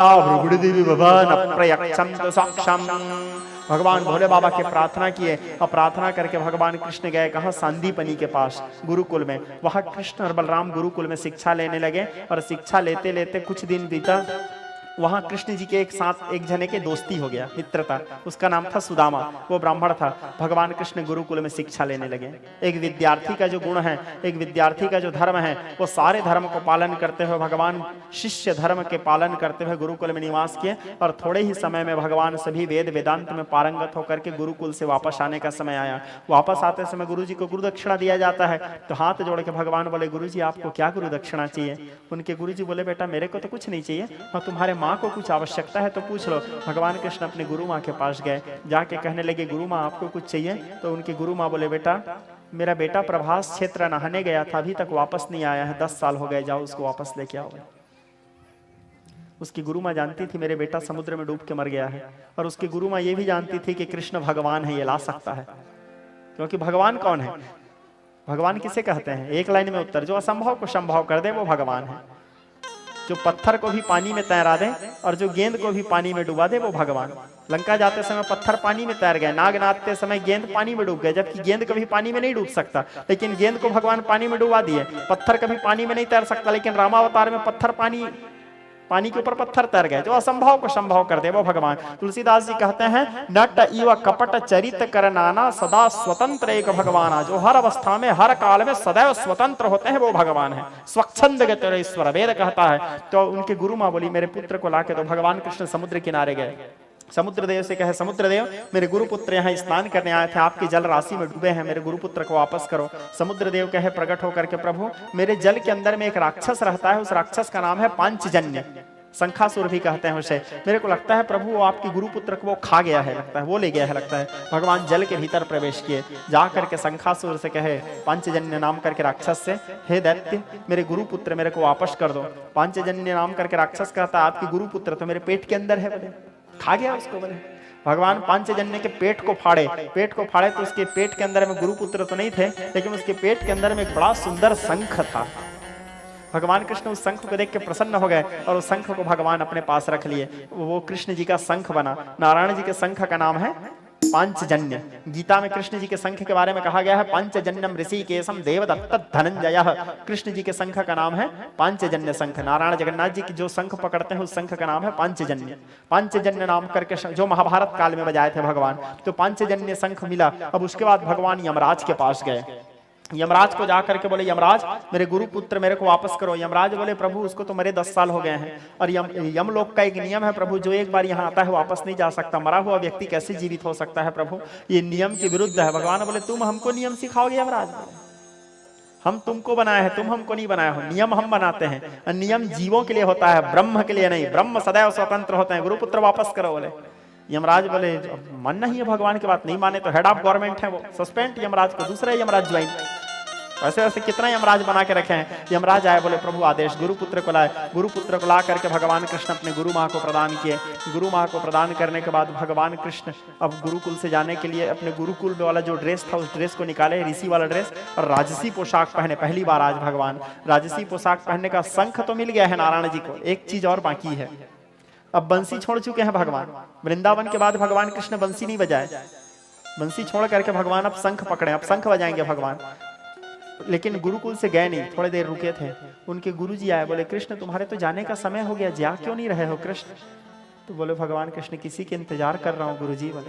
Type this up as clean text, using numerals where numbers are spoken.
भृगुड़ी भवन प्रयक्षम तो साक्षम। भगवान भोले बाबा के प्रार्थना किए और प्रार्थना करके भगवान कृष्ण गए कहाँ, सांदीपनी के पास गुरुकुल में। वहां कृष्ण और बलराम गुरुकुल में शिक्षा लेने लगे और शिक्षा लेते लेते कुछ दिन बीता। वहां कृष्ण जी के एक साथ एक जने के दोस्ती हो गया, मित्रता। उसका नाम था सुदामा, वो ब्राह्मण था। भगवान कृष्ण गुरुकुल में शिक्षा लेने लगे। एक विद्यार्थी का जो गुण है, एक विद्यार्थी का जो धर्म है, वो सारे धर्म को पालन करते हुए भगवान शिष्य धर्म के पालन करते हुए गुरुकुल में निवास किए। और थोड़े ही समय में भगवान सभी वेद वेदांत में पारंगत होकर के गुरुकुल से वापस आने का समय आया। वापस आते समय गुरु जी को गुरु दक्षिणा दिया जाता है। तो हाथ जोड़ के भगवान बोले, गुरु जी आपको क्या गुरु दक्षिणा चाहिए? उनके गुरु जी बोले, बेटा मेरे को तो कुछ नहीं चाहिए, और तुम्हारे माँ को कुछ आवश्यकता है तो पूछ लो। भगवान कृष्ण अपने गुरु माँ के पास गए, जाके कहने लगे, गुरु माँ आपको कुछ चाहिए? तो उनकी गुरु माँ बोले, बेटा मेरा बेटा प्रभास क्षेत्र नहाने गया था, अभी तक वापस नहीं आया है, 10 साल हो गए, जाओ उसको वापस लेके आओ। उसकी गुरु माँ जानती थी मेरे बेटा समुद्र में डूब के मर गया है, और उसकी गुरु माँ ये भी जानती थी कि कृष्ण भगवान है, ये ला सकता है। क्योंकि भगवान कौन है? भगवान किसे कहते हैं? एक लाइन में उत्तर, जो असंभव को संभव कर दे वो भगवान है। जो पत्थर को भी पानी में तैरा दे और जो गेंद को भी पानी में डुबा दे वो भगवान। लंका जाते समय पत्थर पानी में तैर गए, नाग नाचते समय गेंद पानी में डूब गए, जबकि गेंद कभी पानी में नहीं डूब सकता, लेकिन गेंद को भगवान पानी में डुबा दिए। पत्थर कभी पानी में नहीं तैर सकता, लेकिन रामावतार में पत्थर पानी के ऊपर पत्थर तैर गए। जो असंभव को संभव कर दे वो भगवान। तुलसीदास जी कहते हैं, नट इव कपट चरित कर नाना, सदा स्वतंत्र एक भगवान। जो हर अवस्था में हर काल में सदैव स्वतंत्र होते हैं वो भगवान है। स्वच्छंद गतिरेश्वर वेद कहता है। तो उनके गुरु माँ बोली, मेरे पुत्र को लाके। तो भगवान कृष्ण समुद्र किनारे गए, समुद्र देव से कहे, समुद्र देव मेरे गुरुपुत्र यहाँ स्नान करने आए थे, आपकी जल राशि में डूबे हैं, मेरे गुरुपुत्र को वापस करो। समुद्र देव कहे प्रकट होकर के, प्रभु मेरे जल के अंदर में एक राक्षस रहता है, उस राक्षस का नाम है पांचजन्य, शंखासुर भी कहते हैं उसे। मेरे को लगता है प्रभु वो आपके गुरुपुत्र को वो खा गया है, लगता है वो ले गया है, लगता है। भगवान जल के भीतर प्रवेश किए, जा करके शंखासुर से कहे, पांचजन्य नाम करके राक्षस से, हे दैत्य मेरे गुरुपुत्र मेरे को वापस कर दो। पांचजन्य नाम करके राक्षस कहता, आपके गुरुपुत्र तो मेरे पेट के अंदर है, बोले खा गया उसको। बोले भगवान पांचजन्य के पेट को फाड़े, तो उसके पेट के अंदर में गुरुपुत्र तो नहीं थे, लेकिन उसके पेट के अंदर में एक बड़ा सुंदर शंख था। भगवान कृष्ण उस शंख को देख के प्रसन्न हो गए और उस शंख को भगवान अपने पास रख लिए। वो कृष्ण जी का शंख बना। नारायण जी के शंख का नाम है पांचजन्य। गीता में कृष्ण जी के शंख के बारे में कहा गया है, पांचजन्यम ऋषिकेशम देवदत्त धनंजय। कृष्ण जी के शंख का नाम है पांचजन्य शंख। नारायण जगन्नाथ जी की जो शंख पकड़ते हैं उस शंख का नाम है पांचजन्य। पांचजन्य नाम करके जो महाभारत काल में बजाए थे भगवान, तो पांचजन्य शंख मिला। अब उसके बाद भगवान यमराज के पास गए। यमराज को जाकर के बोले, यमराज मेरे गुरुपुत्र मेरे को वापस करो। यमराज बोले, प्रभु उसको तो मरे 10 साल हो गए हैं, और यमलोक का एक नियम है प्रभु, जो एक बार यहाँ आता है वापस नहीं जा सकता। मरा हुआ व्यक्ति कैसे जीवित हो सकता है प्रभु, ये नियम के विरुद्ध है। भगवान बोले, तुम हमको नियम सिखाओगे यमराज? हम तुमको बनाए हैं, तुम हमको नहीं बनाए हो। नियम हम बनाते हैं, नियम जीवों के लिए होता है, ब्रह्म के लिए नहीं। ब्रह्म सदैव स्वतंत्र होते हैं। गुरुपुत्र वापस करो। बोले यमराज बोले, मानना ही है भगवान की बात, नहीं माने तो हेड ऑफ गवर्नमेंट है वो, सस्पेंड यमराज को, दूसरा यमराज ज्वाइन। ऐसे वैसे कितना यमराज बना के रखे हैं। यमराज आए, बोले प्रभु आदेश, गुरुपुत्र को लाए। गुरुपुत्र को ला करके भगवान कृष्ण अपने गुरु माँ को प्रदान किए। गुरु माँ को प्रदान करने के बाद भगवान कृष्ण अब गुरुकुल से जाने के लिए अपने गुरुकुल वाला जो ड्रेस था उस ड्रेस को निकाले, ऋषि वाला ड्रेस, और राजसी पोशाक पहने। पहली बार आज भगवान राजसी पोशाक पहनने का। शंख तो मिल गया है नारायण जी को, एक चीज और बाकी है, अब बंसी छोड़ चुके हैं भगवान। वृंदावन के बाद भगवान कृष्ण बंसी नहीं बजाए, बंसी छोड़ करके भगवान अब शंख पकड़े, अब शंख बजाएंगे भगवान। लेकिन गुरुकुल से गए नहीं, थोड़ी देर रुके थे। उनके गुरुजी आए, बोले कृष्ण तुम्हारे तो जाने का समय हो गया, जा क्यों नहीं रहे हो कृष्ण? तो बोले भगवान कृष्ण, किसी के इंतजार कर रहा हूँ गुरुजी। बोले